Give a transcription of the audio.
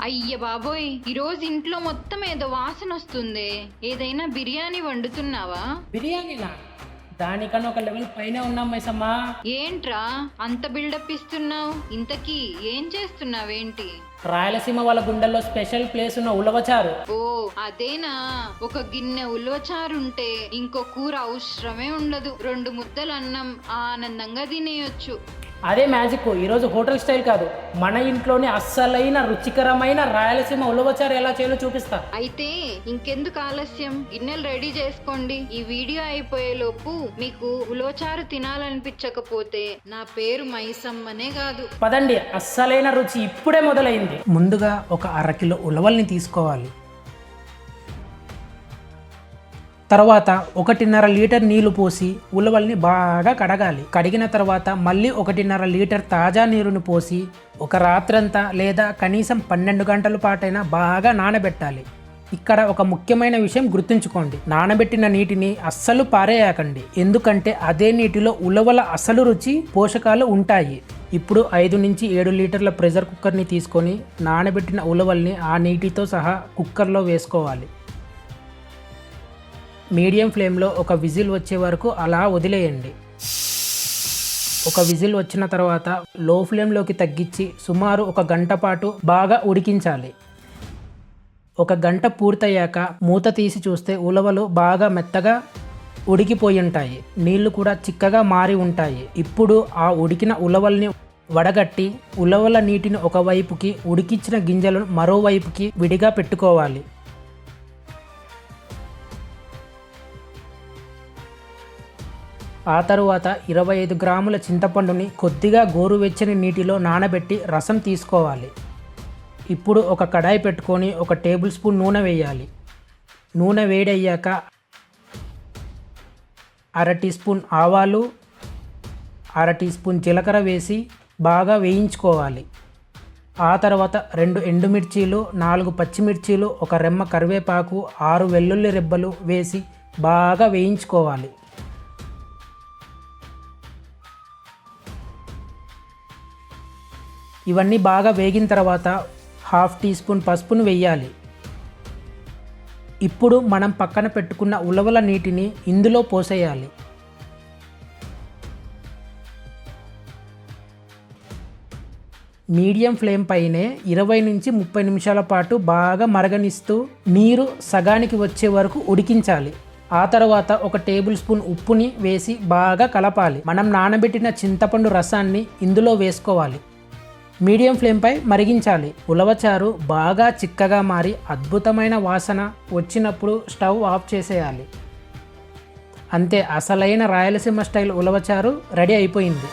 అయ్య బాబోయ్, ఈరోజు ఇంట్లో మొత్తం ఏదో వాసన వస్తుంది. ఏదైనా బిర్యానీ వండుతున్నావా? బిర్యానీనా? దానికన్నా ఒక లెవెల్ పైన ఉన్నాం మైసమ్మా. ఏంట్రా అంత బిల్డప్ ఇస్తున్నావు? ఇంతకీ ఏం చేస్తున్నావేంటి? రాయలసీమ వాళ్ళ గుండెల్లో స్పెషల్ ప్లేస్ ఉన్న ఉలవచారు. ఓ అదేనా? ఒక గిన్నె ఉల్వచారుంటే ఇంకో కూర అవసరమే ఉండదు. 2 ముద్దలు అన్నం ఆనందంగా తినేయొచ్చు. అదే మ్యాజిక్. ఈరోజు హోటల్ స్టైల్ కాదు, మన ఇంట్లోనే అస్సలైన రుచికరమైన రాయలసీమ ఉలవచారు ఎలా చేయాలో చూపిస్తా. అయితే ఇంకెందుకు ఆలస్యం, గిన్నెలు రెడీ చేసుకోండి. ఈ వీడియో అయిపోయేలోపు మీకు ఉలవచారు తినాలనిపించకపోతే నా పేరు మైసమ్మనే కాదు. పదండి, అస్సలైన రుచి ఇప్పుడే మొదలైంది. ముందుగా ఒక 1/2 కిలో ఉలవల్ని తీసుకోవాలి. తర్వాత 1.5 లీటర్ నీళ్లు పోసి ఉలవల్ని బాగా కడగాలి. కడిగిన తర్వాత మళ్ళీ 1.5 లీటర్ తాజా నీరుని పోసి ఒక రాత్రంతా లేదా కనీసం 12 గంటల పాటైనా బాగా నానబెట్టాలి. ఇక్కడ ఒక ముఖ్యమైన విషయం గుర్తుంచుకోండి, నానబెట్టిన నీటిని అస్సలు పారేయకండి, ఎందుకంటే అదే నీటిలో ఉలవల అసలు రుచి పోషకాలు ఉంటాయి. ఇప్పుడు 5 నుంచి 7 లీటర్ల ప్రెషర్ కుక్కర్ని తీసుకొని నానబెట్టిన ఉలవల్ని ఆ నీటితో సహా కుక్కర్లో వేసుకోవాలి. మీడియం ఫ్లేమ్లో ఒక విజిల్ వచ్చే వరకు అలా వదిలేయండి. ఒక విజిల్ వచ్చిన తర్వాత లో ఫ్లేమ్లోకి తగ్గించి సుమారు 1 గంట పాటు బాగా ఉడికించాలి. 1 గంట పూర్తయ్యాక మూత తీసి చూస్తే ఉలవలు బాగా మెత్తగా ఉడికిపోయి ఉంటాయి, నీళ్లు కూడా చిక్కగా మారి ఉంటాయి. ఇప్పుడు ఆ ఉడికిన ఉలవల్ని వడగట్టి ఉలవల నీటిని ఒకవైపుకి, ఉడికించిన గింజలను మరోవైపుకి విడిగా పెట్టుకోవాలి. ఆ తరువాత 25 గ్రాముల చింతపండుని కొద్దిగా గోరువెచ్చని నీటిలో నానబెట్టి రసం తీసుకోవాలి. ఇప్పుడు ఒక కడాయి పెట్టుకొని 1 టేబుల్ స్పూన్ నూనె వేయాలి. నూనె వేడయ్యాక 1/2 టీ స్పూన్ ఆవాలు, 1/2 టీ స్పూన్ జీలకర్ర వేసి బాగా వేయించుకోవాలి. ఆ తర్వాత 2 ఎండుమిర్చీలు, 4 పచ్చిమిర్చీలు, 1 రెమ్మ కరివేపాకు, 6 వెల్లుల్లి రెబ్బలు వేసి బాగా వేయించుకోవాలి. ఇవన్నీ బాగా వేగిన తర్వాత 1/2 టీ స్పూన్ పసుపును వేయాలి. ఇప్పుడు మనం పక్కన పెట్టుకున్న ఉలవల నీటిని ఇందులో పోసేయాలి. మీడియం ఫ్లేమ్ పైనే 20 నుంచి 30 నిమిషాల పాటు బాగా మరగనిస్తూ నీరు సగానికి వచ్చే వరకు ఉడికించాలి. ఆ తర్వాత 1 టేబుల్ స్పూన్ ఉప్పుని వేసి బాగా కలపాలి. మనం నానబెట్టిన చింతపండు రసాన్ని ఇందులో వేసుకోవాలి. మీడియం ఫ్లేమ్పై మరిగించాలి. ఉలవచారు బాగా చిక్కగా మారి అద్భుతమైన వాసన వచ్చినప్పుడు స్టవ్ ఆఫ్ చేసేయాలి. అంతే, అసలైన రాయలసీమ స్టైల్ ఉలవచారు రెడీ అయిపోయింది.